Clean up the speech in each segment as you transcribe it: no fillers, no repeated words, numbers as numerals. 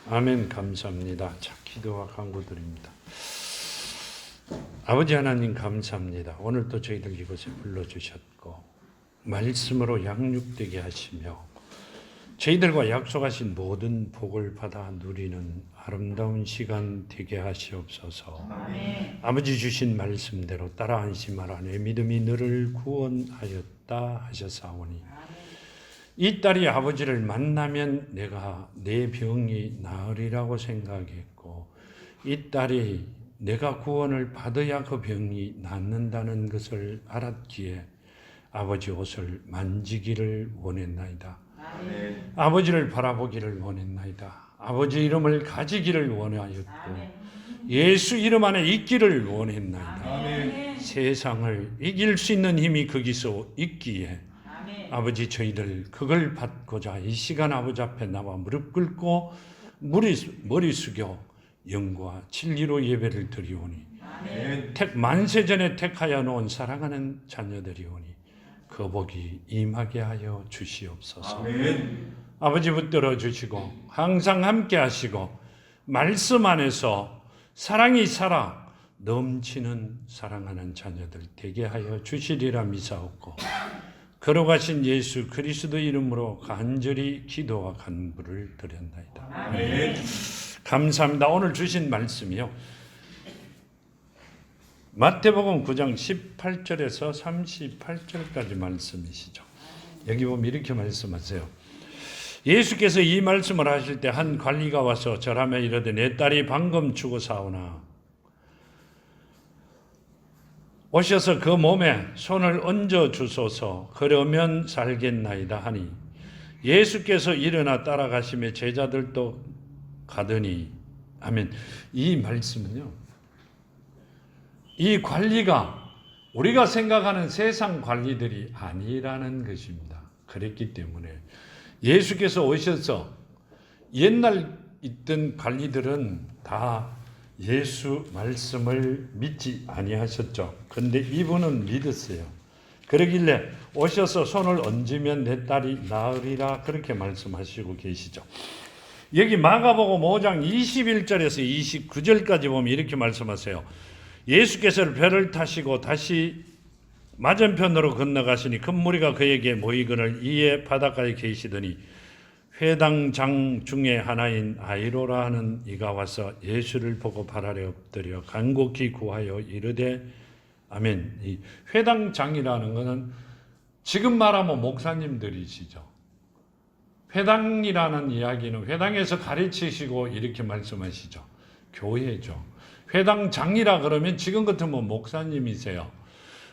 아멘. 감사합니다. 자, 기도와 간구드립니다. 아버지 하나님 감사합니다. 오늘 또 저희들 이곳에 불러주셨고 말씀으로 양육되게 하시며 저희들과 약속하신 모든 복을 받아 누리는 아름다운 시간 되게 하시옵소서. 아멘. 아버지 주신 말씀대로 따라 안심하라. 내 믿음이 너를 구원하였다 하셨사오니 이 딸이 아버지를 만나면 내가 내 병이 나으리라고 생각했고 이 딸이 내가 구원을 받아야 그 병이 낫는다는 것을 알았기에 아버지 옷을 만지기를 원했나이다. 아멘. 아버지를 바라보기를 원했나이다. 아버지 이름을 가지기를 원하였고 예수 이름 안에 있기를 원했나이다. 아멘. 세상을 이길 수 있는 힘이 거기서 있기에 아버지 저희들 그걸 받고자 이 시간 아버지 앞에 나와 무릎 꿇고 머리 숙여 영과 진리로 예배를 드리오니 만세전에 택하여 놓은 사랑하는 자녀들이오니 그 복이 임하게 하여 주시옵소서. 아멘. 아버지 붙들어 주시고 항상 함께 하시고 말씀 안에서 사랑이 살아 넘치는 사랑하는 자녀들 되게 하여 주시리라 미사옵고 걸어가신 예수 그리스도 이름으로 간절히 기도와 간구를 드렸나이다. 아멘. 감사합니다. 오늘 주신 말씀이요. 마태복음 9장 18절에서 38절까지 말씀이시죠. 여기 보면 이렇게 말씀하세요. 예수께서 이 말씀을 하실 때 한 관리가 와서 절하며 이르되 내 딸이 방금 죽어사오나 오셔서 그 몸에 손을 얹어 주소서 그러면 살겠나이다 하니 예수께서 일어나 따라가시며 제자들도 가더니 아멘. 이 말씀은요, 이 관리가 우리가 생각하는 세상 관리들이 아니라는 것입니다. 그랬기 때문에 예수께서 오셔서 옛날 있던 관리들은 다 예수 말씀을 믿지 아니하셨죠. 그런데 이분은 믿었어요. 그러길래 오셔서 손을 얹으면 내 딸이 나으리라 그렇게 말씀하시고 계시죠. 여기 마가복음 5장 21절에서 29절까지 보면 이렇게 말씀하세요. 예수께서 배를 타시고 다시 맞은편으로 건너가시니 큰 무리가 그에게 모이거늘 이에 바닷가에 계시더니 회당장 중에 하나인 아이로라 하는 이가 와서 예수를 보고 발 아래 엎드려 간곡히 구하여 이르되 아멘. 이 회당장이라는 것은 지금 말하면 목사님들이시죠. 회당이라는 이야기는 회당에서 가르치시고 이렇게 말씀하시죠. 교회죠. 회당장이라 그러면 지금 같으면 목사님이세요.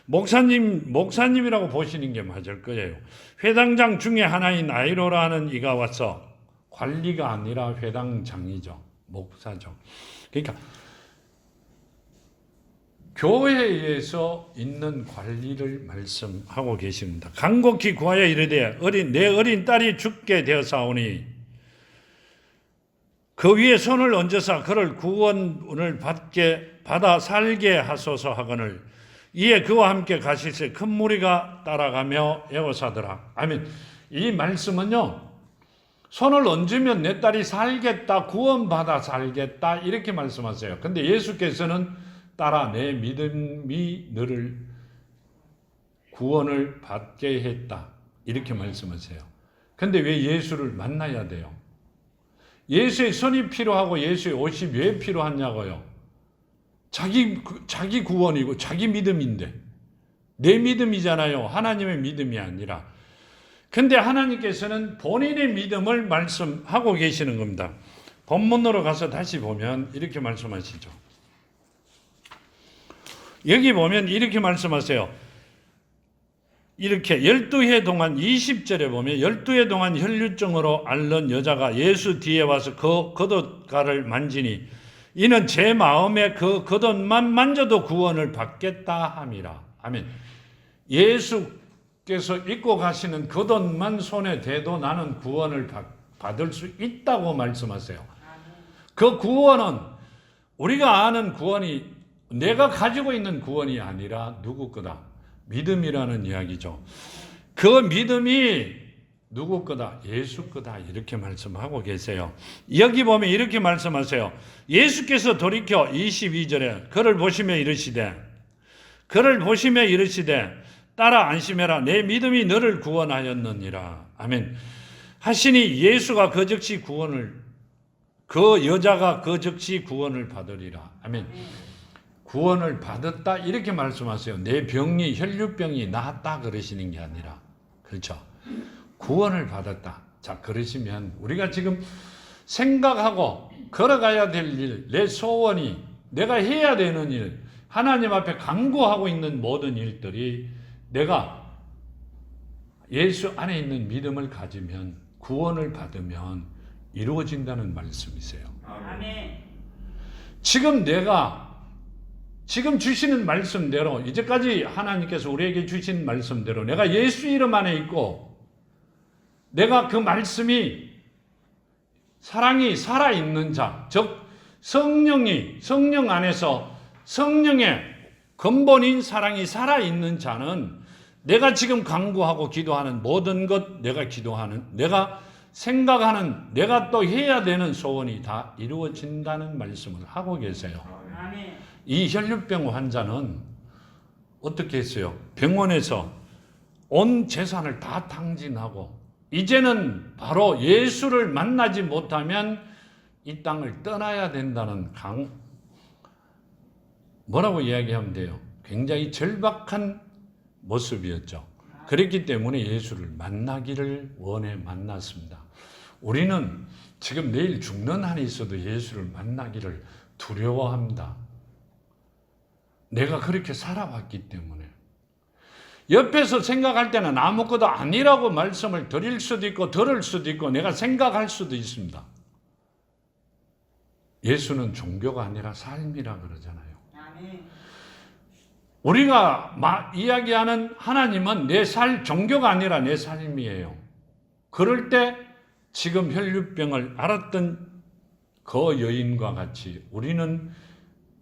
목사님이라고 보시는 게 맞을 거예요. 회당장 중에 하나인 아이로라 하는 이가 와서 관리가 아니라 회당장이죠. 목사죠. 그러니까 교회에서 있는 관리를 말씀하고 계십니다. 간곡히 구하여 이르되 내 어린 딸이 죽게 되었사오니 그 위에 손을 얹어서 그를 구원을 받아 살게 하소서 하거늘 이에 그와 함께 가시세 큰 무리가 따라가며 애워사더라. 아멘. 이 말씀은요, 손을 얹으면 내 딸이 살겠다, 구원받아 살겠다 이렇게 말씀하세요. 근데 예수께서는 딸아 내 믿음이 너를 구원을 받게 했다 이렇게 말씀하세요. 근데 왜 예수를 만나야 돼요? 예수의 손이 필요하고 예수의 옷이 왜 필요하냐고요? 자기 구원이고 자기 믿음인데 내 믿음이잖아요. 하나님의 믿음이 아니라. 근데 하나님께서는 본인의 믿음을 말씀하고 계시는 겁니다. 본문으로 가서 다시 보면 이렇게 말씀하시죠. 여기 보면 이렇게 말씀하세요. 이렇게 12해 동안 20절에 보면 12해 동안 혈류증으로 앓는 여자가 예수 뒤에 와서 그 겉옷가를 만지니 이는 제 마음에 그 겉옷만 만져도 구원을 받겠다 함이라. 아멘. 예수께서 입고 가시는 겉옷만 손에 대도 나는 구원을 받을 수 있다고 말씀하세요. 그 구원은 우리가 아는 구원이 내가 가지고 있는 구원이 아니라 누구 거다? 믿음이라는 이야기죠. 그 믿음이 누구 거다? 예수 거다. 이렇게 말씀하고 계세요. 여기 보면 이렇게 말씀하세요. 예수께서 돌이켜 22절에 그를 보시며 이르시되 따라 안심해라. 내 믿음이 너를 구원하였느니라. 아멘. 하시니 예수가 그 즉시 그 여자가 그 즉시 구원을 받으리라. 아멘. 구원을 받았다 이렇게 말씀하세요. 내 병이 혈류병이 나았다 그러시는 게 아니라, 그렇죠? 구원을 받았다. 자, 그러시면 우리가 지금 생각하고 걸어가야 될 일, 내 소원이, 내가 해야 되는 일, 하나님 앞에 간구하고 있는 모든 일들이 내가 예수 안에 있는 믿음을 가지면, 구원을 받으면 이루어진다는 말씀이세요. 아멘. 지금 주시는 말씀대로, 이제까지 하나님께서 우리에게 주신 말씀대로 내가 예수 이름 안에 있고, 내가 그 말씀이 사랑이 살아있는 자, 즉 성령 안에서 성령의 근본인 사랑이 살아있는 자는 내가 지금 간구하고 기도하는 모든 것, 내가 기도하는, 내가 생각하는, 내가 또 해야 되는 소원이 다 이루어진다는 말씀을 하고 계세요. 아멘. 이 혈류병 환자는 어떻게 했어요? 병원에서 온 재산을 다 탕진하고 이제는 바로 예수를 만나지 못하면 이 땅을 떠나야 된다는 뭐라고 이야기하면 돼요? 굉장히 절박한 모습이었죠. 그랬기 때문에 예수를 만나기를 원해 만났습니다. 우리는 지금 내일 죽는 한이 있어도 예수를 만나기를 두려워합니다. 내가 그렇게 살아왔기 때문에. 옆에서 생각할 때는 아무것도 아니라고 말씀을 드릴 수도 있고 들을 수도 있고 내가 생각할 수도 있습니다. 예수는 종교가 아니라 삶이라 그러잖아요. 아멘. 우리가 이야기하는 하나님은 종교가 아니라 내 삶이에요. 그럴 때 지금 혈류병을 앓았던 그 여인과 같이 우리는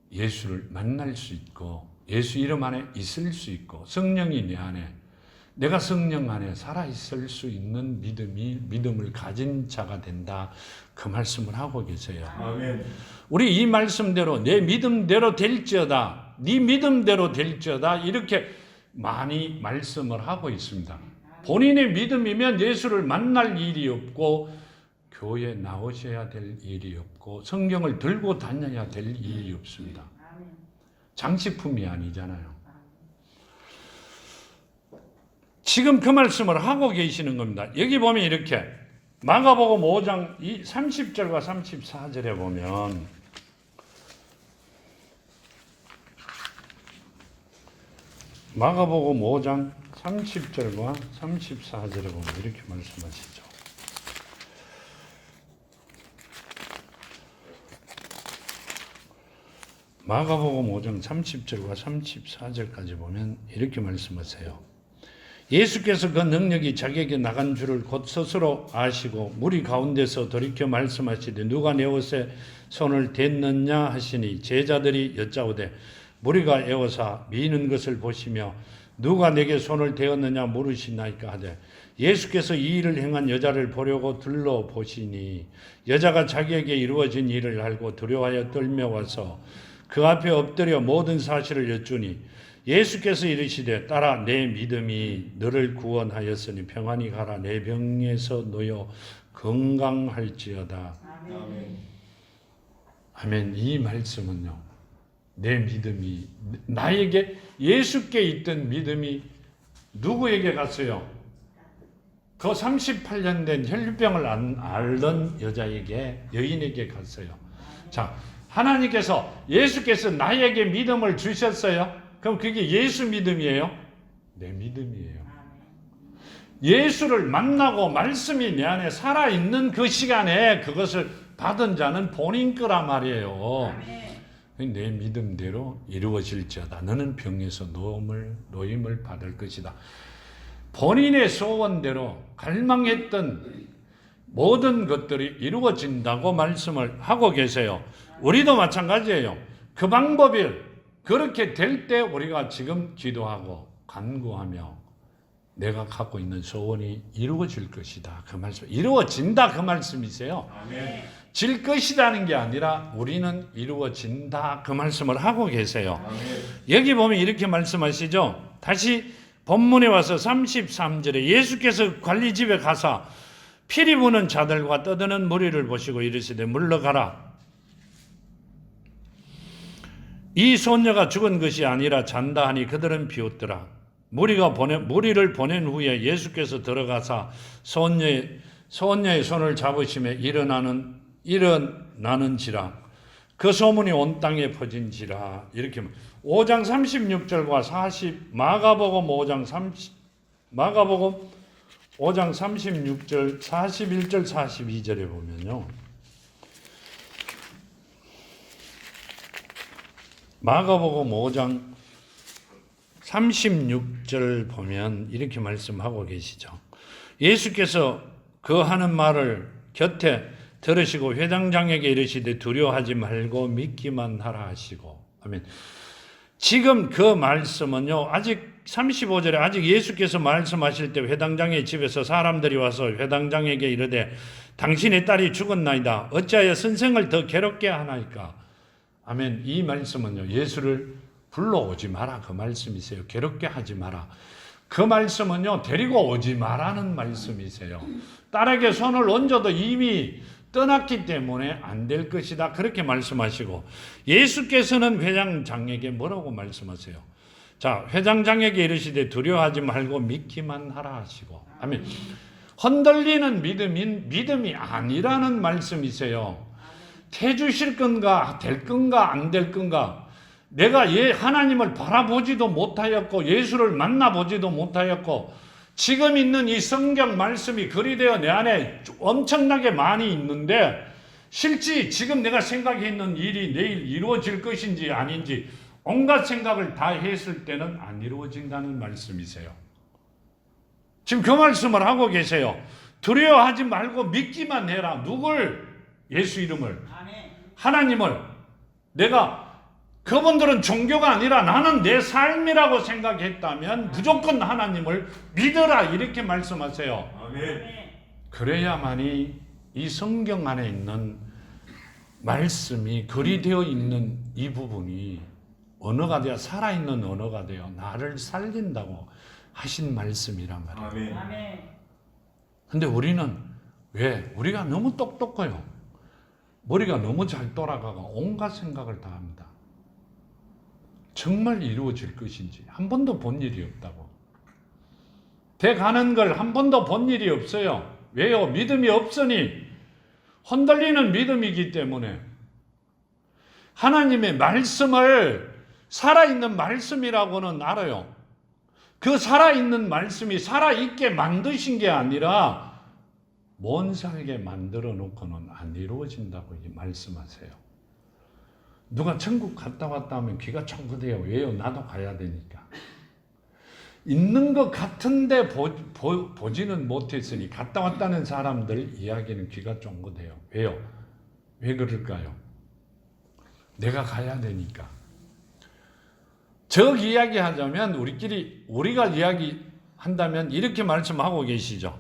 예수를 만날 수 있고 예수 이름 안에 있을 수 있고 성령이 내 안에, 내가 성령 안에 살아있을 수 있는 믿음을 가진 자가 된다. 그 말씀을 하고 계세요. 아멘. 우리 이 말씀대로 내 믿음대로 될지어다, 네 믿음대로 될지어다 이렇게 많이 말씀을 하고 있습니다. 본인의 믿음이면 예수를 만날 일이 없고 교회에 나오셔야 될 일이 없고 성경을 들고 다녀야 될 일이 없습니다. 장식품이 아니잖아요. 지금 그 말씀을 하고 계시는 겁니다. 여기 보면 이렇게 마가복음 5장 30절과 34절에 보면 마가복음 5장 30절과 34절에 보면 이렇게 말씀하시죠. 마가복음 5장 30절과 34절까지 보면 이렇게 말씀하세요. 예수께서 그 능력이 자기에게 나간 줄을 곧 스스로 아시고 무리 가운데서 돌이켜 말씀하시되 누가 내 옷에 손을 댔느냐 하시니 제자들이 여짜오되 무리가 에워사 미는 것을 보시며 누가 내게 손을 대었느냐 물으시나이까 하되 예수께서 이 일을 행한 여자를 보려고 둘러보시니 여자가 자기에게 이루어진 일을 알고 두려워하여 떨며 와서 그 앞에 엎드려 모든 사실을 여쭈니 예수께서 이르시되 따라 내 믿음이 너를 구원하였으니 평안히 가라 내 병에서 놓여 건강할지어다. 아멘. 아멘. 이 말씀은요, 내 믿음이 나에게 예수께 있던 믿음이 누구에게 갔어요? 그 38년 된 혈류병을 앓던 여인에게 갔어요. 자, 하나님께서 예수께서 나에게 믿음을 주셨어요. 그럼 그게 예수 믿음이에요? 내 믿음이에요. 예수를 만나고 말씀이 내 안에 살아있는 그 시간에 그것을 받은 자는 본인 거란 말이에요. 내 믿음대로 이루어질지어다. 너는 병에서 노임을 받을 것이다. 본인의 소원대로 갈망했던 모든 것들이 이루어진다고 말씀을 하고 계세요. 우리도 마찬가지예요. 그 방법이 그렇게 될 때 우리가 지금 기도하고 간구하며 내가 갖고 있는 소원이 이루어질 것이다. 그 말씀. 이루어진다 그 말씀이세요. 아멘. 질 것이라는 게 아니라 우리는 이루어진다 그 말씀을 하고 계세요. 아멘. 여기 보면 이렇게 말씀하시죠. 다시 본문에 와서 33절에 예수께서 관리집에 가사 피리 부는 자들과 떠드는 무리를 보시고 이르시되 물러가라. 이 소녀가 죽은 것이 아니라 잔다 하니 그들은 비웃더라. 무리를 보낸 후에 예수께서 들어가사 소녀의 손을 잡으시며 일어나는지라 그 소문이 온 땅에 퍼진지라. 이렇게 5장 36절과 마가복음 5장 36절 41절 42절에 보면요. 마가복음 5장 36절 보면 이렇게 말씀하고 계시죠. 예수께서 그 하는 말을 곁에 들으시고 회당장에게 이르시되 두려워하지 말고 믿기만 하라 하시고. 아멘. 지금 그 말씀은요, 아직 35절에 아직 예수께서 말씀하실 때 회당장의 집에서 사람들이 와서 회당장에게 이르되 당신의 딸이 죽었나이다. 어찌하여 선생을 더 괴롭게 하나이까. 아멘. 이 말씀은요, 예수를 불러오지 마라 그 말씀이세요. 괴롭게 하지 마라. 그 말씀은요, 데리고 오지 마라는 말씀이세요. 딸에게 손을 얹어도 이미 떠났기 때문에 안 될 것이다. 그렇게 말씀하시고, 예수께서는 회장장에게 뭐라고 말씀하세요? 자, 회장장에게 이르시되 두려워하지 말고 믿기만 하라 하시고. 아멘. 흔들리는 믿음이 아니라는 말씀이세요. 해주실 건가, 될 건가, 안 될 건가. 내가 하나님을 바라보지도 못하였고 예수를 만나보지도 못하였고 지금 있는 이 성경 말씀이 글이 되어 내 안에 엄청나게 많이 있는데 실제 지금 내가 생각했는 일이 내일 이루어질 것인지 아닌지 온갖 생각을 다 했을 때는 안 이루어진다는 말씀이세요. 지금 그 말씀을 하고 계세요. 두려워하지 말고 믿기만 해라. 누굴? 예수 이름을. 하나님을. 내가 그분들은 종교가 아니라 나는 내 삶이라고 생각했다면 무조건 하나님을 믿어라 이렇게 말씀하세요. 아멘. 그래야만이 이 성경 안에 있는 말씀이 글이 되어 있는 이 부분이 언어가 되어 살아있는 언어가 되어 나를 살린다고 하신 말씀이란 말이에요. 아멘. 근데 우리는 왜? 우리가 너무 똑똑해요. 머리가 너무 잘 돌아가고 온갖 생각을 다 합니다. 정말 이루어질 것인지 한 번도 본 일이 없다고. 돼가는 걸 한 번도 본 일이 없어요. 왜요? 믿음이 없으니 흔들리는 믿음이기 때문에 하나님의 말씀을 살아있는 말씀이라고는 알아요. 그 살아있는 말씀이 살아있게 만드신 게 아니라 못 살게 만들어 놓고는 안 이루어진다고 말씀하세요. 누가 천국 갔다 왔다 하면 귀가 쫑긋해요. 왜요? 나도 가야 되니까. 있는 것 같은데 보지는 못했으니 갔다 왔다는 사람들 이야기는 귀가 쫑긋해요. 왜요? 왜 그럴까요? 내가 가야 되니까. 적 이야기하자면 우리가 이야기한다면 이렇게 말씀하고 계시죠.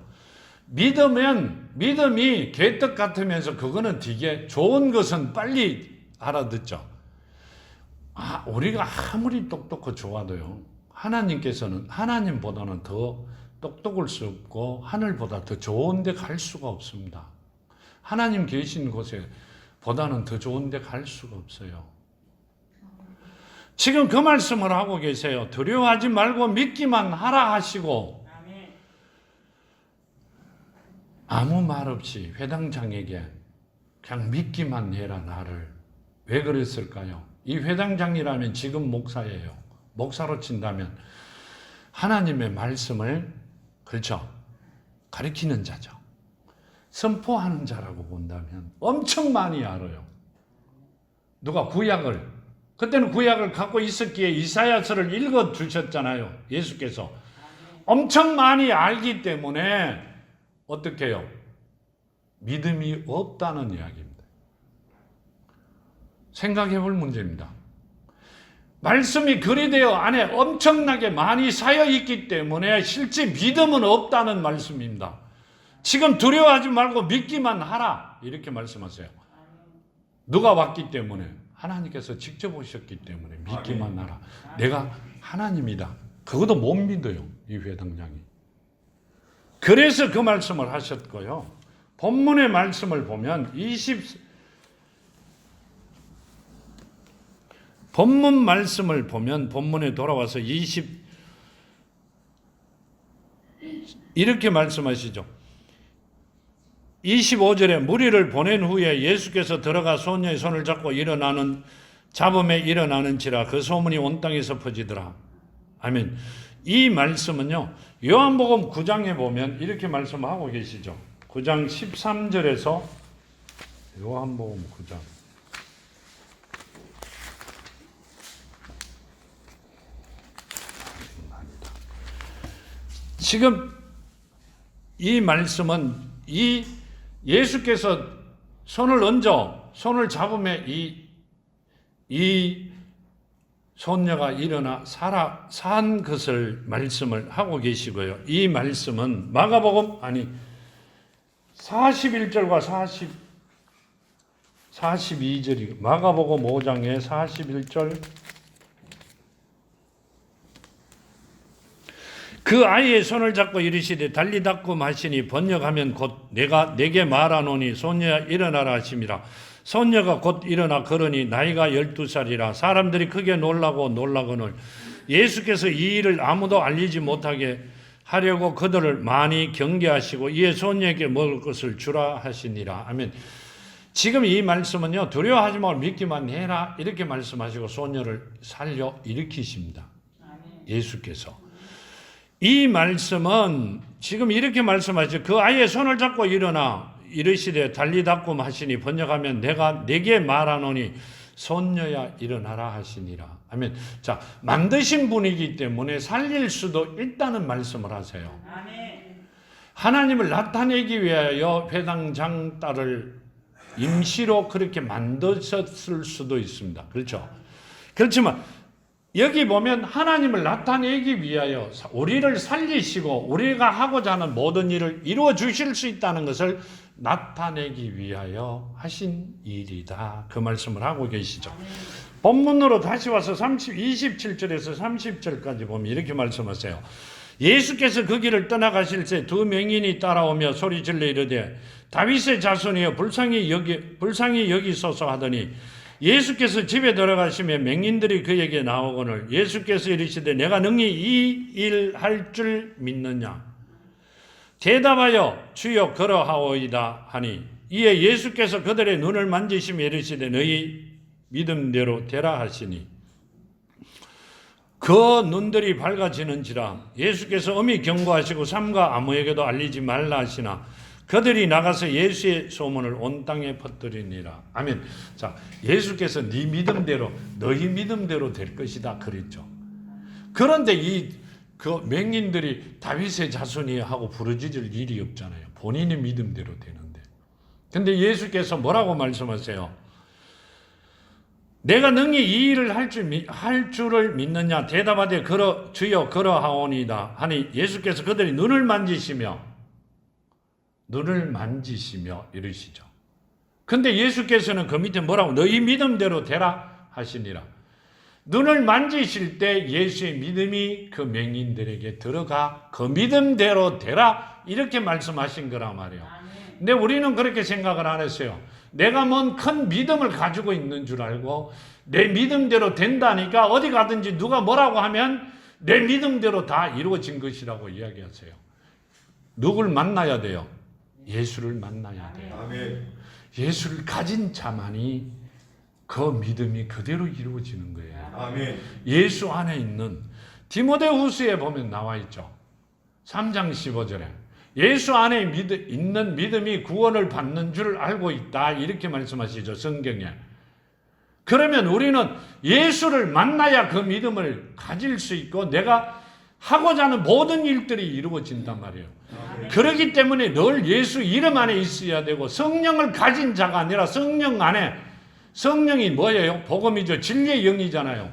믿음이 개떡 같으면서 그거는 되게 좋은 것은 빨리 알아듣죠. 우리가 아무리 똑똑하고 좋아도요. 하나님께서는 하나님보다는 더 똑똑할 수 없고 하늘보다 더 좋은 데 갈 수가 없습니다. 하나님 계신 곳에 보다는 더 좋은 데 갈 수가 없어요. 지금 그 말씀을 하고 계세요. 두려워하지 말고 믿기만 하라 하시고 아무 말 없이 회당장에게 그냥 믿기만 해라 나를. 왜 그랬을까요? 이 회당장이라면 지금 목사예요. 목사로 친다면 하나님의 말씀을 그렇죠. 가르치는 자죠. 선포하는 자라고 본다면 엄청 많이 알아요. 누가 그때는 구약을 갖고 있었기에 이사야서를 읽어주셨잖아요. 예수께서. 엄청 많이 알기 때문에 어떻게 해요? 믿음이 없다는 이야기입니다. 생각해 볼 문제입니다. 말씀이 그리 되어 안에 엄청나게 많이 쌓여 있기 때문에 실제 믿음은 없다는 말씀입니다. 지금 두려워하지 말고 믿기만 하라 이렇게 말씀하세요. 누가 왔기 때문에? 하나님께서 직접 오셨기 때문에 믿기만 하라. 내가 하나님이다. 그것도 못 믿어요, 이 회당장이. 그래서 그 말씀을 하셨고요. 본문의 말씀을 보면 본문 말씀을 보면 본문에 돌아와서 이렇게 말씀하시죠. 25절에 무리를 보낸 후에 예수께서 들어가 소녀의 손을 잡고 잡음에 일어나는지라 그 소문이 온 땅에서 퍼지더라. 아멘. 이 말씀은요, 요한복음 9장에 보면 이렇게 말씀하고 계시죠. 9장 13절에서 요한복음 9장 지금 이 말씀은 이 예수께서 손을 잡으며 이 손녀가 일어나 산 것을 말씀을 하고 계시고요. 이 말씀은 마가복음 41절과 42절이 마가복음 5장의 41절 그 아이의 손을 잡고 이르시되 달리다꿈 하시니 번역하면 곧 내가 내게 말하노니 손녀야 일어나라 하심이라. 손녀가 곧 일어나 걸으니 나이가 12살이라 사람들이 크게 놀라거늘 예수께서 이 일을 아무도 알리지 못하게 하려고 그들을 많이 경계하시고 이에 손녀에게 먹을 것을 주라 하시니라. 아멘. 지금 이 말씀은요, 두려워하지 말고 믿기만 해라 이렇게 말씀하시고 손녀를 살려 일으키십니다. 예수께서. 이 말씀은 지금 이렇게 말씀하시죠. 그 아이의 손을 잡고 일어나 이르시되 달리다꿈 하시니 번역하면 내가 내게 말하노니 손녀야 일어나라 하시니라. 아멘. 자, 만드신 분이기 때문에 살릴 수도 있다는 말씀을 하세요. 하나님을 나타내기 위하여 회당장 딸을 임시로 그렇게 만드셨을 수도 있습니다. 그렇죠? 그렇지만 여기 보면 하나님을 나타내기 위하여 우리를 살리시고 우리가 하고자 하는 모든 일을 이루어 주실 수 있다는 것을 나타내기 위하여 하신 일이다. 그 말씀을 하고 계시죠. 본문으로 다시 와서 27절에서 30절까지 보면 이렇게 말씀하세요. 예수께서 그 길을 떠나가실 때 두 맹인이 따라오며 소리질러 이르되 다윗의 자손이여 불쌍히 여기소서 하더니 예수께서 집에 들어가시며 맹인들이 그에게 나오거늘 예수께서 이르시되 내가 능히 이 일 할 줄 믿느냐 대답하여 주여 그러하오이다 하니 이에 예수께서 그들의 눈을 만지시며 이르시되 너희 믿음대로 되라 하시니 그 눈들이 밝아지는지라. 예수께서 엄히 경고하시고 삼가 아무에게도 알리지 말라 하시나 그들이 나가서 예수의 소문을 온 땅에 퍼뜨리니라. 아멘. 자, 예수께서 네 믿음대로 너희 믿음대로 될 것이다 그랬죠. 그런데 그 맹인들이 다윗의 자손이 하고 부르짖을 일이 없잖아요. 본인의 믿음대로 되는데. 근데 예수께서 뭐라고 말씀하세요? 내가 능히 이 일을 할 줄을 믿느냐 대답하되 주여 그러하오니이다 하니 예수께서 그들이 눈을 만지시며 이러시죠. 근데 예수께서는 그 밑에 뭐라고 너희 믿음대로 되라 하시니라. 눈을 만지실 때 예수의 믿음이 그 맹인들에게 들어가 그 믿음대로 되라 이렇게 말씀하신 거란 말이에요. 근데 우리는 그렇게 생각을 안 했어요. 내가 뭔 큰 믿음을 가지고 있는 줄 알고 내 믿음대로 된다니까 어디 가든지 누가 뭐라고 하면 내 믿음대로 다 이루어진 것이라고 이야기하세요. 누굴 만나야 돼요? 예수를 만나야 돼요. 아멘. 예수를 가진 자만이 그 믿음이 그대로 이루어지는 거예요. 아멘. 예수 안에 있는 디모데후서에 보면 나와 있죠. 3장 15절에 예수 안에 있는 믿음이 구원을 받는 줄 알고 있다 이렇게 말씀하시죠. 성경에. 그러면 우리는 예수를 만나야 그 믿음을 가질 수 있고 내가 하고자 하는 모든 일들이 이루어진단 말이에요. 그렇기 때문에 늘 예수 이름 안에 있어야 되고 성령을 가진 자가 아니라 성령 안에 성령이 뭐예요? 복음이죠. 진리의 영이잖아요.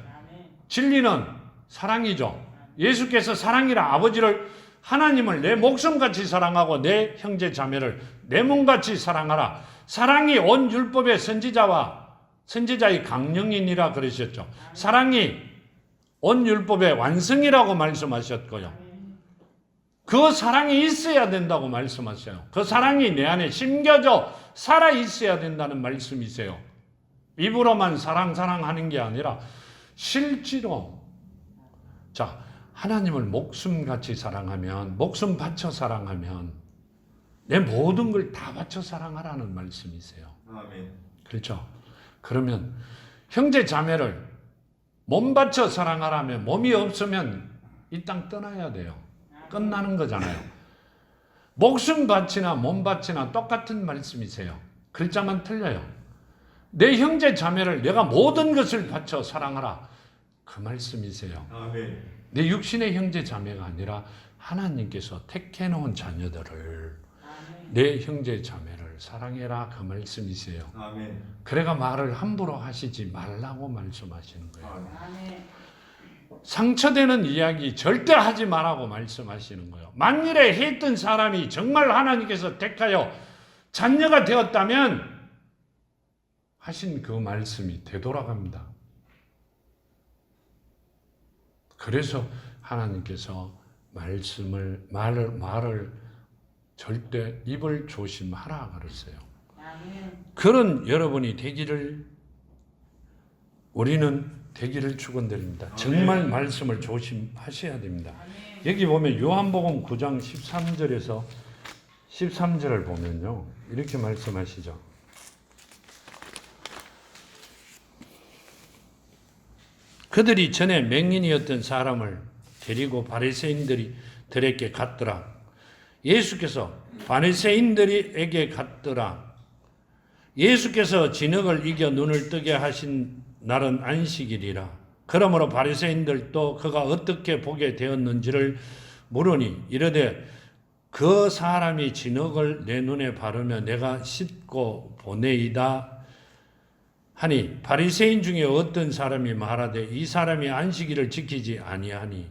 진리는 사랑이죠. 예수께서 사랑이라 아버지를 하나님을 내 목숨같이 사랑하고 내 형제 자매를 내 몸같이 사랑하라. 사랑이 온 율법의 선지자의 강령이니라 그러셨죠. 사랑이 온 율법의 완성이라고 말씀하셨고요. 그 사랑이 있어야 된다고 말씀하세요. 그 사랑이 내 안에 심겨져 살아 있어야 된다는 말씀이세요. 입으로만 사랑하는 게 아니라 실제로 하나님을 목숨같이 사랑하면, 목숨 바쳐 사랑하면 내 모든 걸 다 바쳐 사랑하라는 말씀이세요. 아멘. 그렇죠? 그러면 형제 자매를 몸 바쳐 사랑하라면 몸이 없으면 이 땅 떠나야 돼요. 끝나는 거잖아요. 목숨 바치나 몸 바치나 똑같은 말씀이세요. 글자만 틀려요. 내 형제 자매를 내가 모든 것을 바쳐 사랑하라. 그 말씀이세요. 아멘. 내 육신의 형제 자매가 아니라 하나님께서 택해 놓은 자녀들을 내 형제 자매를 사랑해라. 그 말씀이세요. 아멘. 그래가 말을 함부로 하시지 말라고 말씀하시는 거예요. 아멘. 상처되는 이야기 절대 하지 말라고 말씀하시는 거예요. 만일에 했던 사람이 정말 하나님께서 택하여 자녀가 되었다면 하신 그 말씀이 되돌아갑니다. 그래서 하나님께서 말을 절대 입을 조심하라 그랬어요. 그런 여러분이 되기를 우리는 되기를 축원드립니다. 정말 말씀을 조심하셔야 됩니다. 여기 보면 요한복음 9장 13절에서 13절을 보면요. 이렇게 말씀하시죠. 그들이 전에 맹인이었던 사람을 데리고 바리새인들에게 갔더라. 예수께서 바리새인들에게 갔더라. 예수께서 진흙을 이겨 눈을 뜨게 하신 날은 안식일이라. 그러므로 바리새인들도 그가 어떻게 보게 되었는지를 물으니 이르되 그 사람이 진흙을 내 눈에 바르며 내가 씻고 보내이다 하니 바리새인 중에 어떤 사람이 말하되 이 사람이 안식일을 지키지 아니하니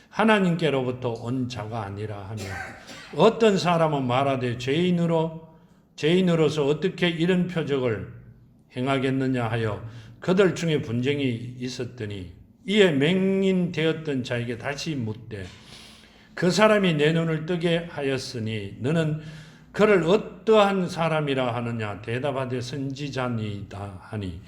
하나님께로부터 온 자가 아니라 하며 어떤 사람은 말하되 죄인으로서 어떻게 이런 표적을 행하겠느냐 하여 그들 중에 분쟁이 있었더니 이에 맹인 되었던 자에게 다시 묻되 그 사람이 내 눈을 뜨게 하였으니 너는 그를 어떠한 사람이라 하느냐 대답하되 선지자니이다 하니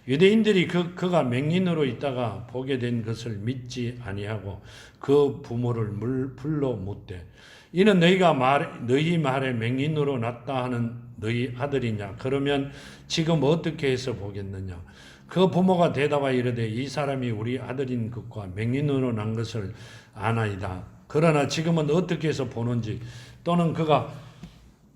유대인들이 그가 맹인으로 있다가 보게 된 것을 믿지 아니하고 그 부모를 불러 묻되 이는 너희 말에 맹인으로 났다 하는 너희 아들이냐 그러면 지금 어떻게 해서 보겠느냐 그 부모가 대답하여 이르되 이 사람이 우리 아들인 것과 맹인으로 난 것을 아나이다. 그러나 지금은 어떻게 해서 보는지 또는 그가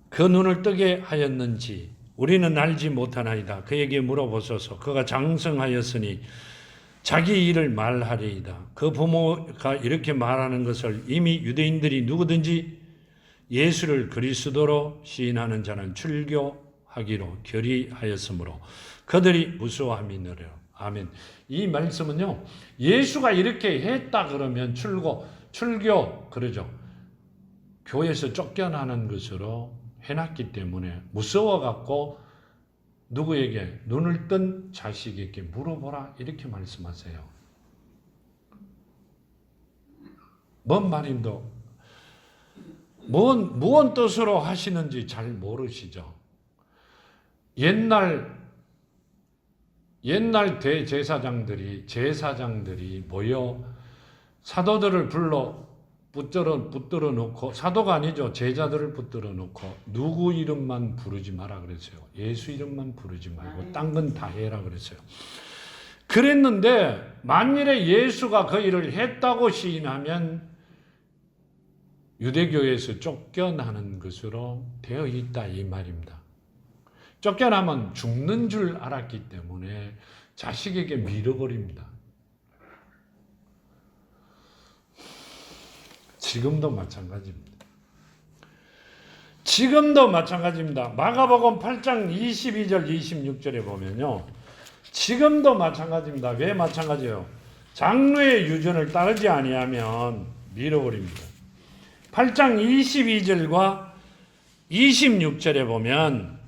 그 눈을 뜨게 하였는지 우리는 알지 못하나이다. 그에게 물어보소서. 그가 장성하였으니 자기 일을 말하리이다. 그 부모가 이렇게 말하는 것을 이미 유대인들이 누구든지 예수를 그리스도로 시인하는 자는 출교하기로 결의하였으므로 그들이 무수함이니라. 아멘. 이 말씀은요. 예수가 이렇게 했다 그러면 출교 그러죠. 교회에서 쫓겨나는 것으로 해놨기 때문에 무서워갖고 누구에게 눈을 뜬 자식에게 물어보라 이렇게 말씀하세요. 뭔 말인도 무언 뜻으로 하시는지 잘 모르시죠. 옛날 제사장들이 모여 사도들을 불러 붙들어 놓고 사도가 아니죠. 제자들을 붙들어 놓고 누구 이름만 부르지 마라 그랬어요. 예수 이름만 부르지 말고 딴 건 다 해라 그랬어요. 그랬는데 만일에 예수가 그 일을 했다고 시인하면 유대교에서 쫓겨나는 것으로 되어 있다 이 말입니다. 쫓겨나면 죽는 줄 알았기 때문에 자식에게 밀어버립니다. 지금도 마찬가지입니다. 마가복음 8장 22절 26절에 보면요. 지금도 마찬가지입니다. 왜 마찬가지예요? 장로의 유전을 따르지 아니하면 밀어버립니다. 8장 22절과 26절에 보면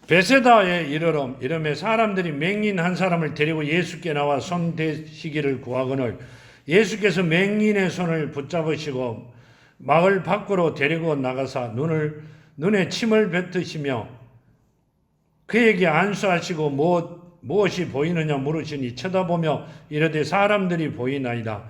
베세다에 이르매 사람들이 맹인 한 사람을 데리고 예수께 나와 손 대시기를 구하거늘 예수께서 맹인의 손을 붙잡으시고 마을 밖으로 데리고 나가사 눈에 침을 뱉으시며 그에게 안수하시고 무엇이 보이느냐 물으시니 쳐다보며 이르되 사람들이 보이나이다.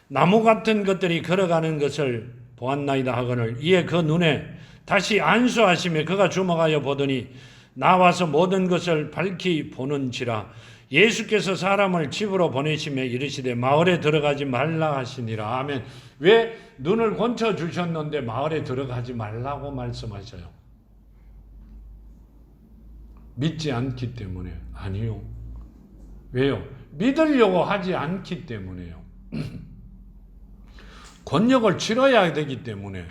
나무 같은 것들이 걸어가는 것을 보았나이다 하거늘 이에 그 눈에 다시 안수하시며 그가 주목하여 보더니 나와서 모든 것을 밝히 보는지라. 예수께서 사람을 집으로 보내시며 이르시되 마을에 들어가지 말라 하시니라. 아멘. 왜 눈을 건쳐 주셨는데 마을에 들어가지 말라고 말씀하셔요? 믿지 않기 때문에. 아니요. 왜요? 믿으려고 하지 않기 때문에요. 권력을 치러야 되기 때문에.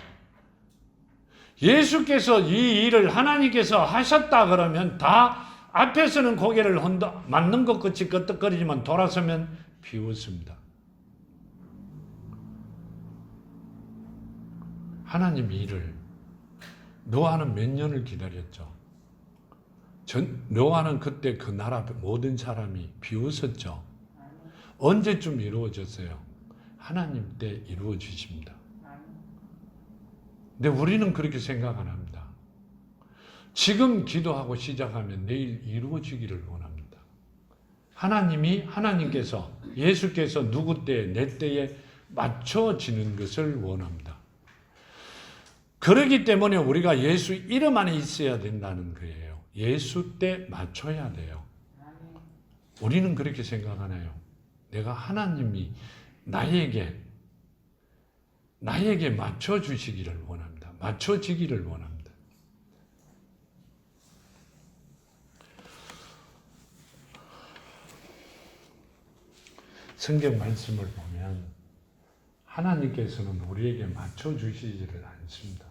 예수께서 이 일을 하나님께서 하셨다 그러면 다 앞에서는 고개를 맞는 것 같이 끄떡거리지만 돌아서면 비웃습니다. 하나님 일을 노아는 몇 년을 기다렸죠. 노아는 그때 그 나라 모든 사람이 비웃었죠. 언제쯤 이루어졌어요? 하나님 때 이루어지십니다. 근데 우리는 그렇게 생각 안 합니다. 지금 기도하고 시작하면 내일 이루어지기를 원합니다. 하나님께서 예수께서 누구 때, 내 때에 맞춰지는 것을 원합니다. 그렇기 때문에 우리가 예수 이름 안에 있어야 된다는 거예요. 예수 때 맞춰야 돼요. 우리는 그렇게 생각하나요? 내가 하나님이 나에게 맞춰주시기를 원합니다. 맞춰지기를 원합니다. 성경 말씀을 보면 하나님께서는 우리에게 맞춰주시지를 않습니다.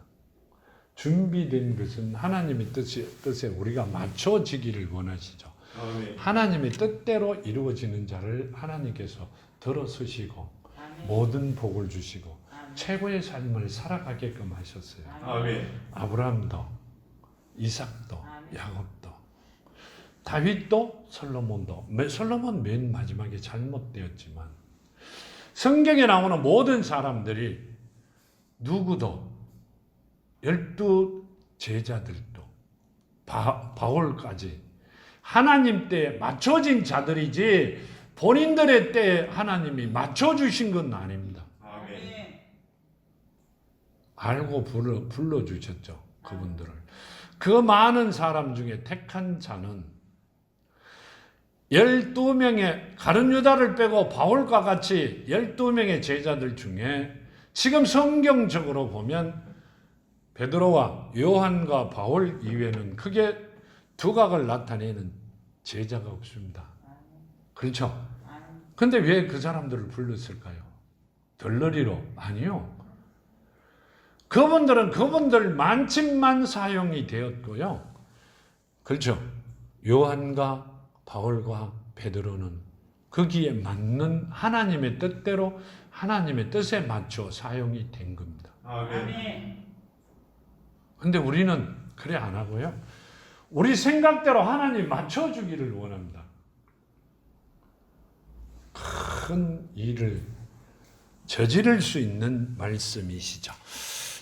준비된 것은 하나님의 뜻에 우리가 맞춰지기를 원하시죠. 하나님의 뜻대로 이루어지는 자를 하나님께서 들어서시고 모든 복을 주시고 최고의 삶을 살아가게끔 하셨어요. 아브라함도, 이삭도, 야곱도, 다윗도, 솔로몬 맨 마지막에 잘못되었지만 성경에 나오는 모든 사람들이 누구도 12 제자들도 바울까지 하나님 때에 맞춰진 자들이지 본인들의 때에 하나님이 맞춰주신 건 아닙니다. 알고 불러주셨죠. 그분들을. 그 많은 사람 중에 택한 자는 12명의 가룟 유다를 빼고 바울과 같이 12명의 제자들 중에 지금 성경적으로 보면 베드로와 요한과 바울 이외에는 크게 두각을 나타내는 제자가 없습니다. 그렇죠? 근데 왜 그 사람들을 불렀을까요? 덜러리로? 아니요. 그분들은 그분들 만침만 사용이 되었고요. 그렇죠? 요한과 바울과 베드로는 거기에 맞는 하나님의 뜻대로 하나님의 뜻에 맞춰 사용이 된 겁니다. 근데 우리는 그래 안 하고요. 우리 생각대로 하나님 맞춰주기를 원합니다. 큰 일을 저지를 수 있는 말씀이시죠.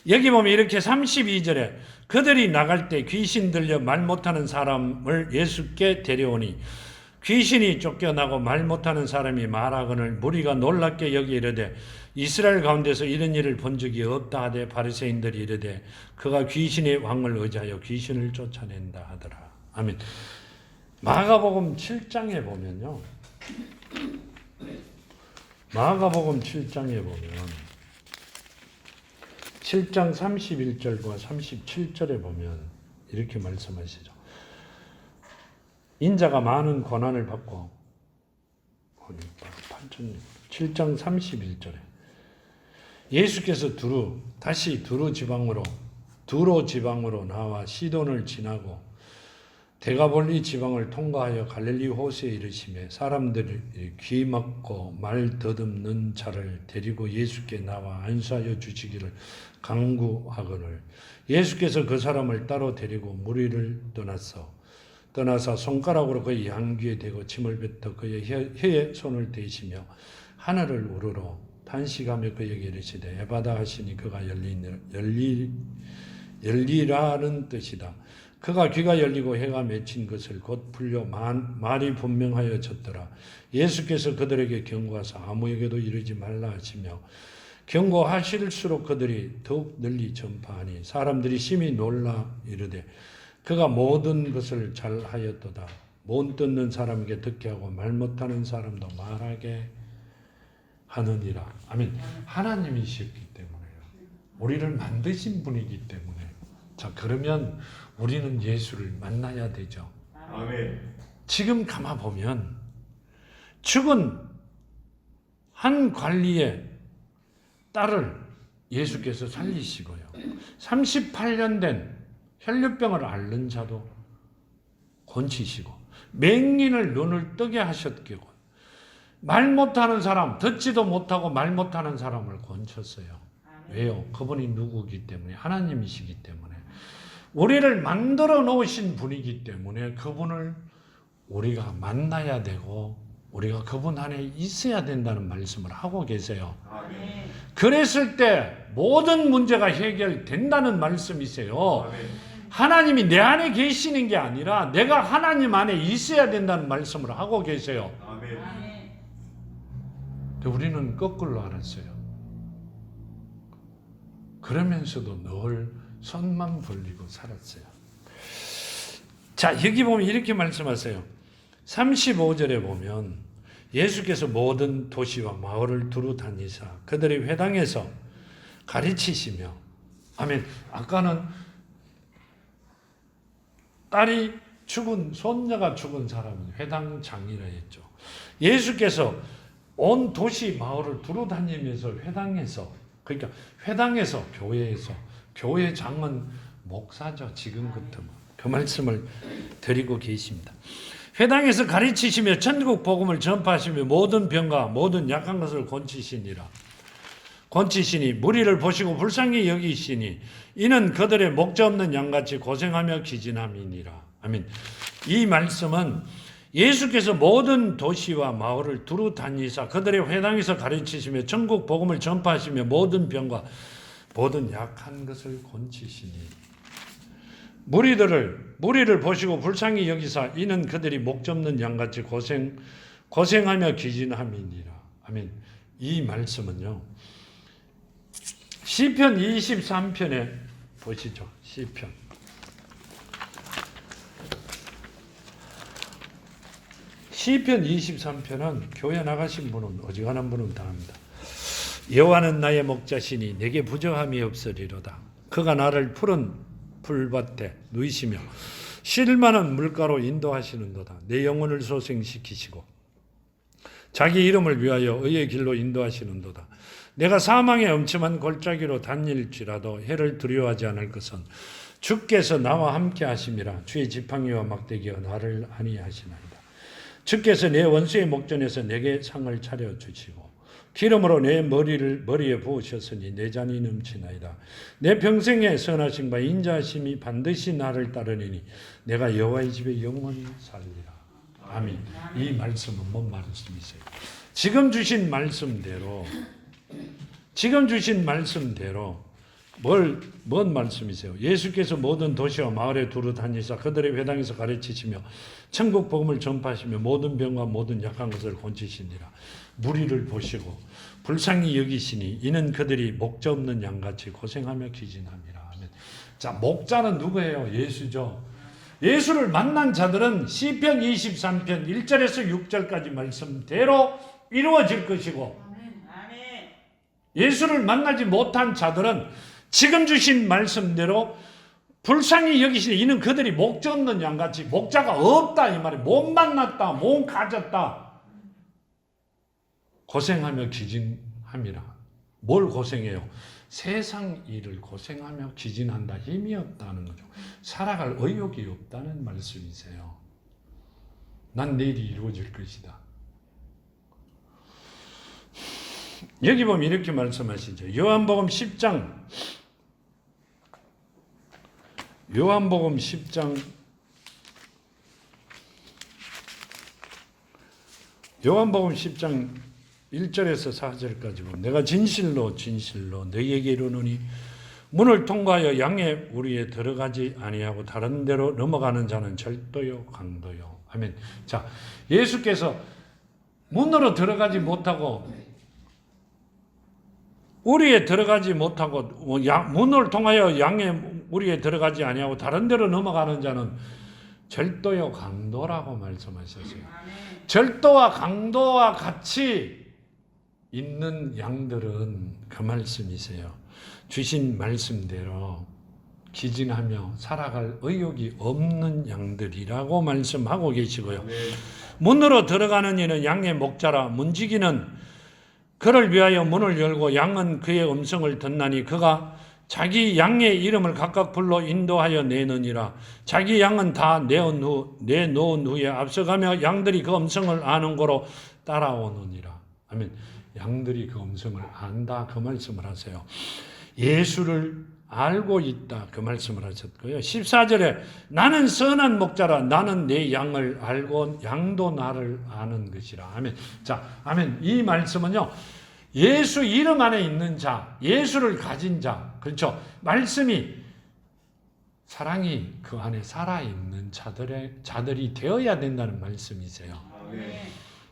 여기 보면 이렇게 32절에 그들이 나갈 때 귀신 들려 말 못하는 사람을 예수께 데려오니 귀신이 쫓겨나고 말 못하는 사람이 말하거늘 무리가 놀랍게 여기 이르되 이스라엘 가운데서 이런 일을 본 적이 없다 하되 바리새인들이 이르되 그가 귀신의 왕을 의지하여 귀신을 쫓아낸다 하더라. 아멘. 마가복음 7장에 보면요. 마가복음 7장에 보면 7장 31절과 37절에 보면 이렇게 말씀하시죠. 인자가 많은 고난을 받고 7장 31절에 예수께서 다시 두로 지방으로 나와 시돈을 지나고 데가볼리 지방을 통과하여 갈릴리 호수에 이르시매 사람들이 귀 막고 말 더듬는 자를 데리고 예수께 나와 안수하여 주시기를 간구하거늘 예수께서 그 사람을 따로 데리고 무리를 떠나사 손가락으로 그의 양귀에 대고 침을 뱉어 그의 혀에 손을 대시며 하늘을 우러러 탄식하며 그에게 이르시되 에바다 하시니 그가 열리라는 뜻이다. 그가 귀가 열리고 해가 맺힌 것을 곧 풀려 말이 분명하여졌더라. 예수께서 그들에게 경고하사 아무에게도 이르지 말라 하시며 경고하실수록 그들이 더욱 널리 전파하니 사람들이 심히 놀라 이르되 그가 모든 것을 잘하였도다. 못 듣는 사람에게 듣게 하고 말 못하는 사람도 말하게 하느니라. 아멘. 하나님이셨기 때문에요. 우리를 만드신 분이기 때문에. 자, 그러면 우리는 예수를 만나야 되죠. 아멘. 지금 가만 보면 죽은 한 관리의 딸을 예수께서 살리시고요. 38년 된 혈류병을 앓는 자도 고치시고 맹인을 눈을 뜨게 하셨고 말 못하는 사람, 듣지도 못하고 말 못하는 사람을 고쳤어요. 왜요? 그분이 누구기 때문에 하나님이시기 때문에 우리를 만들어 놓으신 분이기 때문에 그분을 우리가 만나야 되고 우리가 그분 안에 있어야 된다는 말씀을 하고 계세요. 아멘. 그랬을 때 모든 문제가 해결된다는 말씀이세요. 아멘. 하나님이 내 안에 계시는 게 아니라 내가 하나님 안에 있어야 된다는 말씀을 하고 계세요. 아멘. 근데 우리는 거꾸로 알았어요. 그러면서도 늘 손만 벌리고 살았어요. 자, 여기 보면 이렇게 말씀하세요. 35절에 보면 예수께서 모든 도시와 마을을 두루 다니사 그들의 회당에서 가르치시며 아멘. 아까는 딸이 죽은 손녀가 죽은 사람은 회당장이라 했죠. 예수께서 온 도시 마을을 두루 다니면서 회당에서 그러니까 회당에서 교회에서 교회장은 목사죠. 지금부터 그 말씀을 드리고 계십니다. 회당에서 가르치시며 천국 복음을 전파하시며 모든 병과 모든 약한 것을 권치시니 무리를 보시고 불쌍히 여기시니 이는 그들의 목자 없는 양같이 고생하며 기진함이니라. 아멘. 이 말씀은 예수께서 모든 도시와 마을을 두루 다니사 그들의 회당에서 가르치시며 천국 복음을 전파하시며 모든 병과 모든 약한 것을 권치시니 무리를 보시고 불쌍히 여기사 이는 그들이 목자 없는 양같이 고생하며 기진함이니라. 아멘. 이 말씀은요. 시편 23편에 보시죠. 시편. 시편 23편은 교회 나가신 분은 어지간한 분은 다 합니다. 여호와는 나의 목자시니 내게 부족함이 없으리로다. 그가 나를 푸른 풀밭에 누이시며 쉴만한 물가로 인도하시는도다. 내 영혼을 소생시키시고 자기 이름을 위하여 의의 길로 인도하시는도다. 내가 사망의 엄침한 골짜기로 다닐지라도 해를 두려워하지 않을 것은 주께서 나와 함께 하심이라. 주의 지팡이와 막대기가 나를 안위하시나이다. 주께서 내 원수의 목전에서 내게 상을 차려주시고 기름으로 내 머리에 부으셨으니 내 잔이 넘치나이다. 내 평생의 선하심과 인자하심이 반드시 나를 따르니 내가 여호와의 집에 영원히 살리라. 아멘. 이 말씀은 뭔 말씀이세요? 지금 주신 말씀대로 뭔 말씀이세요? 예수께서 모든 도시와 마을에 두루 다니사 그들의 회당에서 가르치시며 천국 복음을 전파하시며 모든 병과 모든 약한 것을 고치시니라. 무리를 보시고 불쌍히 여기시니 이는 그들이 목자 없는 양같이 고생하며 기진함이라. 아멘. 자, 목자는 누구예요? 예수죠. 예수를 만난 자들은 시편 23편 1절에서 6절까지 말씀대로 이루어질 것이고 예수를 만나지 못한 자들은 지금 주신 말씀대로 불쌍히 여기시니 이는 그들이 목자 없는 양같이 목자가 없다 이 말이 못 만났다 못 가졌다 고생하며 기진함이라. 뭘 고생해요? 세상 일을 고생하며 기진한다. 힘이 없다는 거죠. 살아갈 의욕이 없다는 말씀이세요. 난 내일이 이루어질 것이다. 여기 보면 이렇게 말씀하시죠. 요한복음 10장 1절에서 4절까지 보면 내가 진실로 너희에게 이르노니 문을 통과하여 양의 우리에 들어가지 아니하고 다른 데로 넘어가는 자는 절도요 강도요. 아멘. 자, 예수께서 문으로 들어가지 못하고 우리에 들어가지 못하고 문을 통하여 양의 우리에 들어가지 아니하고 다른 데로 넘어가는 자는 절도요 강도라고 말씀하셨어요. 절도와 강도와 같이 있는 양들은 그 말씀이세요. 주신 말씀대로 기진하며 살아갈 의욕이 없는 양들이라고 말씀하고 계시고요. 문으로 들어가는 이는 양의 목자라 문지기는 그를 위하여 문을 열고 양은 그의 음성을 듣나니 그가 자기 양의 이름을 각각 불러 인도하여 내느니라. 자기 양은 다 내놓은 후에 앞서가며 양들이 그 음성을 아는 거로 따라오느니라. 아멘. 양들이 그 음성을 안다 그 말씀을 하세요. 예수를 알고 있다 그 말씀을 하셨고요. 14절에 나는 선한 목자라 나는 내 양을 알고 양도 나를 아는 것이라. 아멘. 자, 아멘. 이 말씀은요. 예수 이름 안에 있는 자, 예수를 가진 자, 그렇죠. 말씀이 사랑이 그 안에 살아있는 자들이 되어야 된다는 말씀이세요.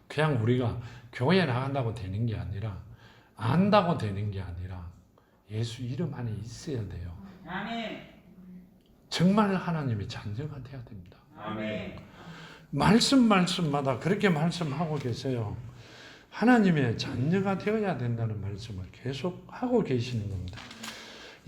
그냥 우리가 교회에 나간다고 되는 게 아니라 안다고 되는 게 아니라 예수 이름 안에 있어야 돼요. 정말 하나님의 자녀가 되어야 됩니다. 말씀마다 그렇게 말씀하고 계세요. 하나님의 자녀가 되어야 된다는 말씀을 계속 하고 계시는 겁니다.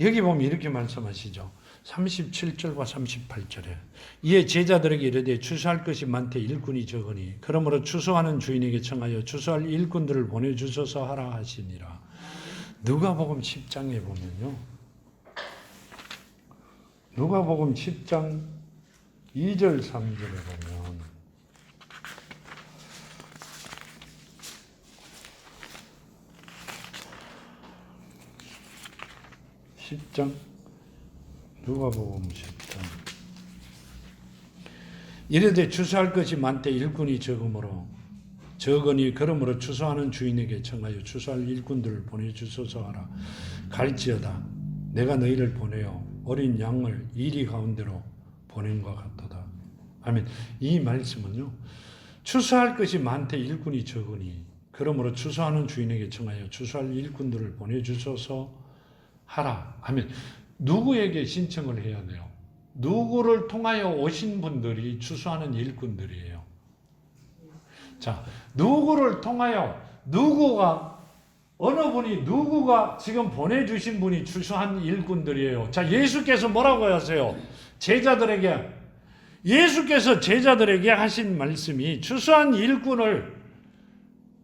여기 보면 이렇게 말씀하시죠. 37절과 38절에 이에 제자들에게 이르되 추수할 것이 많되 일꾼이 적으니 그러므로 추수하는 주인에게 청하여 추수할 일꾼들을 보내주소서 하라 하시니라. 누가복음 10장에 보면요. 누가복음 10장 2절 3절에 보면 10장 누가복음 10장 이르되 추수할 것이 많되 일꾼이 적으니 그러므로 추수하는 주인에게 청하여 추수할 일꾼들을 보내주소서 하라. 갈지어다 내가 너희를 보내어 어린 양을 이리 가운데로 보낸 것 같도다. 아멘. 이 말씀은요. 추수할 것이 많되 일꾼이 적으니 그러므로 추수하는 주인에게 청하여 추수할 일꾼들을 보내주소서 하라. 아멘. 누구에게 신청을 해야 돼요? 누구를 통하여 오신 분들이 추수하는 일꾼들이에요. 자, 누구를 통하여 누구가 지금 보내주신 분이 추수한 일꾼들이에요. 자, 예수께서 뭐라고 하세요? 예수께서 제자들에게 하신 말씀이 추수한 일꾼을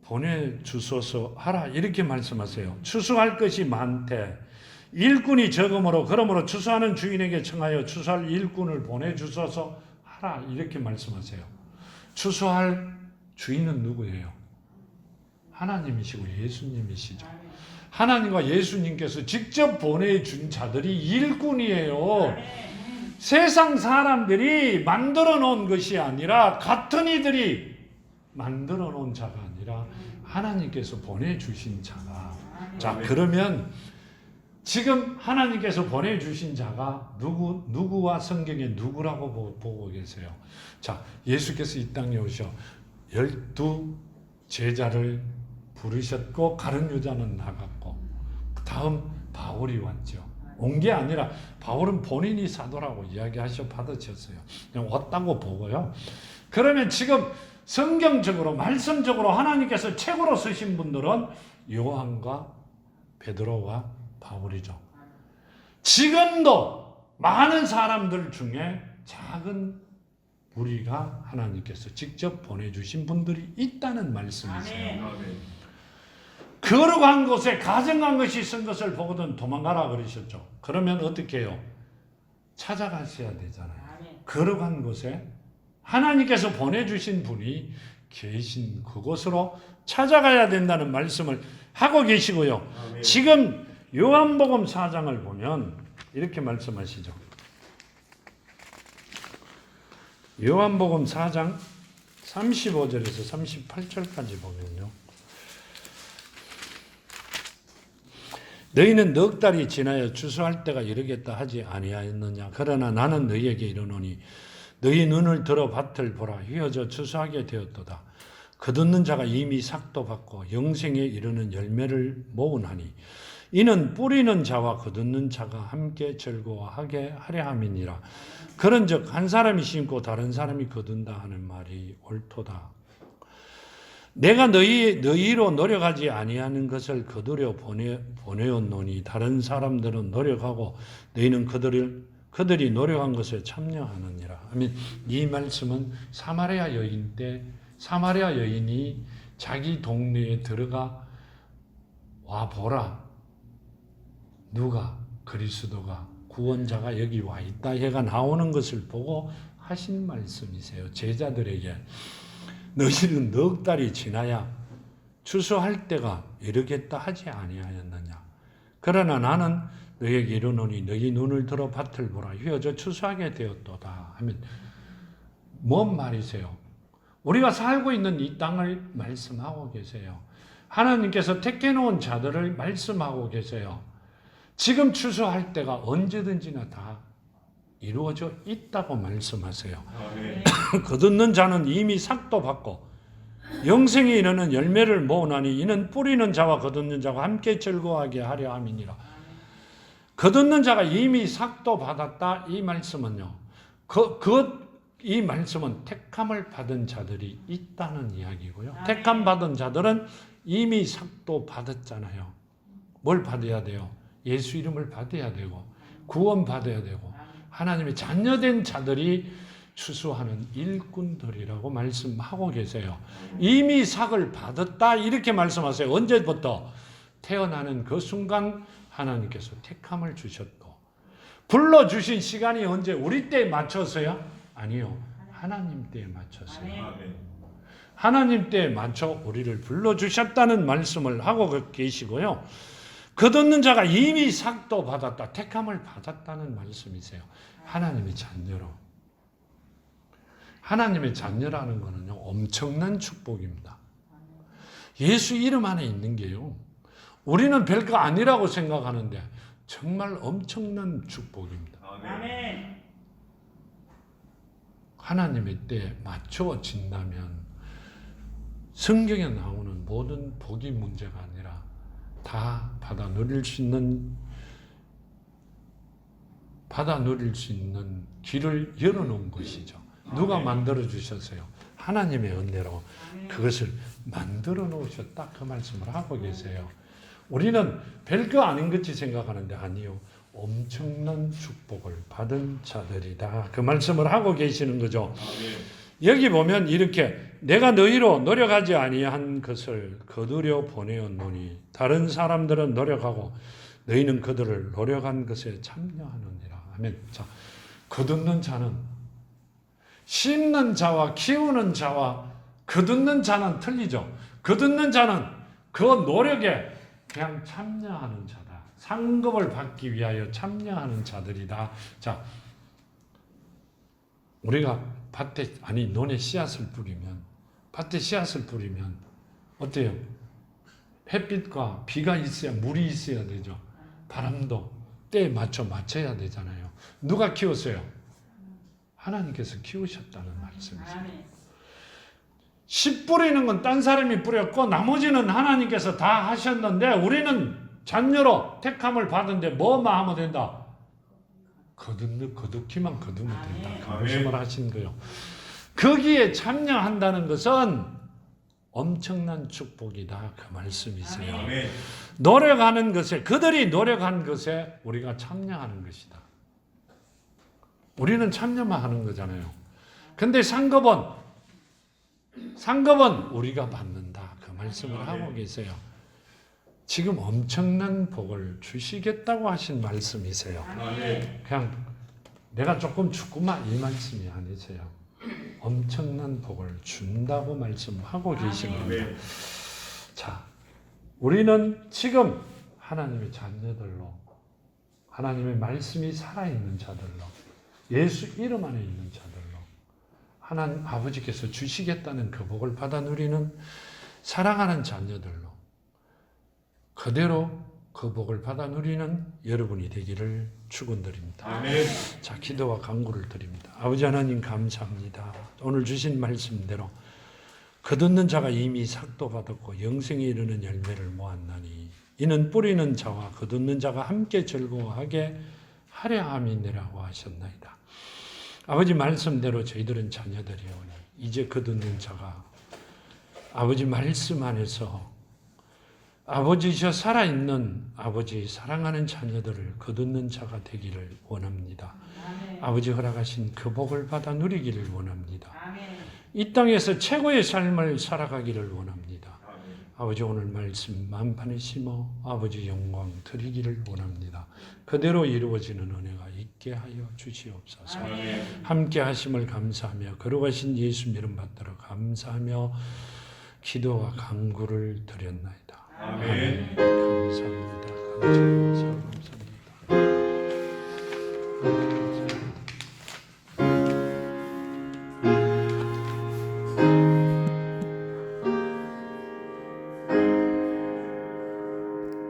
보내주소서 하라 이렇게 말씀하세요. 추수할 것이 많되 일꾼이 적으므로 그러므로 추수하는 주인에게 청하여 추수할 일꾼을 보내주소서 하라 이렇게 말씀하세요. 추수할 주인은 누구예요? 하나님이시고 예수님이시죠. 하나님과 예수님께서 직접 보내준 자들이 일꾼이에요. 세상 사람들이 만들어 놓은 것이 아니라 같은 이들이 만들어 놓은 자가 아니라 하나님께서 보내주신 자가. 자, 그러면 지금 하나님께서 보내주신 자가 누구와 성경에 누구라고 보고 계세요? 자, 예수께서 이 땅에 오셔 12 제자를 부르셨고 가룟 유다는 나갔고 다음 바울이 왔죠. 온 게 아니라 바울은 본인이 사도라고 이야기하셔 받으셨어요. 그냥 왔다고 보고요. 그러면 지금 성경적으로 말씀적으로 하나님께서 책으로 쓰신 분들은 요한과 베드로와 바울이죠. 지금도 많은 사람들 중에 작은 무리가 하나님께서 직접 보내주신 분들이 있다는 말씀이세요. 거룩한 곳에 가증한 것이 있은 것을 보거든 도망가라 그러셨죠. 그러면 어떻게 해요? 찾아가셔야 되잖아요. 거룩한 곳에 하나님께서 보내주신 분이 계신 그곳으로 찾아가야 된다는 말씀을 하고 계시고요. 지금 요한복음 4장을 보면 이렇게 말씀하시죠. 요한복음 4장 35절에서 38절까지 보면요. 너희는 넉 달이 지나여 추수할 때가 이르겠다 하지 아니하였느냐. 그러나 나는 너희에게 이르노니 너희 눈을 들어 밭을 보라. 휘어져 추수하게 되었도다. 거두는 자가 이미 삭도 받고 영생에 이르는 열매를 모으나니 이는 뿌리는 자와 거두는 자가 함께 즐거워하게 하려 함이니라. 그런즉 한 사람이 심고 다른 사람이 거둔다 하는 말이 옳도다. 내가 너희로 노력하지 아니하는 것을 거두려 보내었노니 다른 사람들은 노력하고 너희는 그들이 노력한 것에 참여하느니라. 아멘. 이 말씀은 사마리아 여인 때 사마리아 여인이 자기 동네에 들어가 와 보라. 누가 그리스도가 구원자가 여기 와 있다 해가 나오는 것을 보고 하신 말씀이세요. 제자들에게 너희는 넉 달이 지나야 추수할 때가 이르겠다 하지 아니하였느냐. 그러나 나는 너희에게 이르노니 너희 눈을 들어 밭을 보라. 휘어져 추수하게 되었도다 하면 뭔 말이세요? 우리가 살고 있는 이 땅을 말씀하고 계세요. 하나님께서 택해 놓은 자들을 말씀하고 계세요. 지금 추수할 때가 언제든지나 다 이루어져 있다고 말씀하세요. 거두는 자는 이미 삭도 받고 영생에 이르는 열매를 모으나니 이는 뿌리는 자와 거두는 자가 함께 즐거워하게 하려 함이니라. 거두는 자가 이미 삭도 받았다. 이 말씀은요. 이 말씀은 택함을 받은 자들이 있다는 이야기고요. 택함 받은 자들은 이미 삭도 받았잖아요. 뭘 받아야 돼요? 예수 이름을 받아야 되고 구원 받아야 되고 하나님의 자녀된 자들이 추수하는 일꾼들이라고 말씀하고 계세요. 이미 삭을 받았다 이렇게 말씀하세요. 언제부터? 태어나는 그 순간 하나님께서 택함을 주셨고 불러주신 시간이 언제? 우리 때에 맞춰서요? 아니요. 하나님 때에 맞춰서요. 하나님 때에 맞춰 우리를 불러주셨다는 말씀을 하고 계시고요. 거두는 자가 이미 삭도 받았다. 택함을 받았다는 말씀이세요. 하나님의 자녀로. 하나님의 자녀라는 것은요, 엄청난 축복입니다. 예수 이름 안에 있는 게요, 우리는 별거 아니라고 생각하는데 정말 엄청난 축복입니다. 아멘. 하나님의 때에 맞춰진다면 성경에 나오는 모든 복이 문제가 아니라 다 받아 누릴 수 있는 길을 열어놓은 것이죠. 누가 만들어 주셨어요? 하나님의 은혜로 그것을 만들어 놓으셨다. 그 말씀을 하고 계세요. 우리는 별거 아닌 것이 생각하는데 아니요. 엄청난 축복을 받은 자들이다. 그 말씀을 하고 계시는 거죠. 여기 보면 이렇게 내가 너희로 노력하지 아니한 것을 거두려 보내었노니 다른 사람들은 노력하고 너희는 그들을 노력한 것에 참여하느니라. 아멘. 자, 거두는 자는 심는 자와 키우는 자와 거두는 자는 틀리죠. 거두는 자는 그 노력에 그냥 참여하는 자다. 상급을 받기 위하여 참여하는 자들이다. 자, 우리가 논에 씨앗을 뿌리면, 밭에 씨앗을 뿌리면 어때요? 햇빛과 비가 있어야, 물이 있어야 되죠. 바람도 때에 맞춰야 되잖아요. 누가 키웠어요? 하나님께서 키우셨다는 말씀이세요. 씨 뿌리는 건 딴 사람이 뿌렸고 나머지는 하나님께서 다 하셨는데 우리는 자녀로 택함을 받은데 뭐만 하면 된다? 거두기만 거두면 된다. 그 말씀을 하신 거예요. 거기에 참여한다는 것은 엄청난 축복이다. 그 말씀이세요. 아멘. 노력하는 것에, 그들이 노력한 것에 우리가 참여하는 것이다. 우리는 참여만 하는 거잖아요. 근데 상급은 우리가 받는다. 그 말씀을 하고 계세요. 지금 엄청난 복을 주시겠다고 하신 말씀이세요. 아멘. 그냥 내가 조금 죽구만 이 말씀이 아니세요. 엄청난 복을 준다고 말씀하고 계신 겁니다. 아멘. 자, 우리는 지금 하나님의 자녀들로, 하나님의 말씀이 살아있는 자들로, 예수 이름 안에 있는 자들로 하나님 아버지께서 주시겠다는 그 복을 받아 누리는 사랑하는 자녀들로 그대로 그 복을 받아 누리는 여러분이 되기를 축원드립니다. 아멘. 자, 기도와 간구를 드립니다. 아버지 하나님 감사합니다. 오늘 주신 말씀대로 거두는 자가 이미 삭도 받았고 영생에 이르는 열매를 모았나니 이는 뿌리는 자와 거두는 자가 함께 즐거워하게 하려 함이니라고 하셨나이다. 아버지 말씀대로 저희들은 자녀들이오니 이제 거두는 자가 아버지 말씀 안에서 아버지셔 살아있는 아버지 사랑하는 자녀들을 거두는 자가 되기를 원합니다. 아멘. 아버지 허락하신 그 복을 받아 누리기를 원합니다. 아멘. 이 땅에서 최고의 삶을 살아가기를 원합니다. 아멘. 아버지 오늘 말씀 만판에 심어 아버지 영광 드리기를 원합니다. 그대로 이루어지는 은혜가 있게 하여 주시옵소서. 아멘. 함께 하심을 감사하며 거룩하신 예수 이름 받들어 감사하며 기도와 간구를 드렸나이다. 아멘. 감사합니다. 감사합니다. 감사합니다.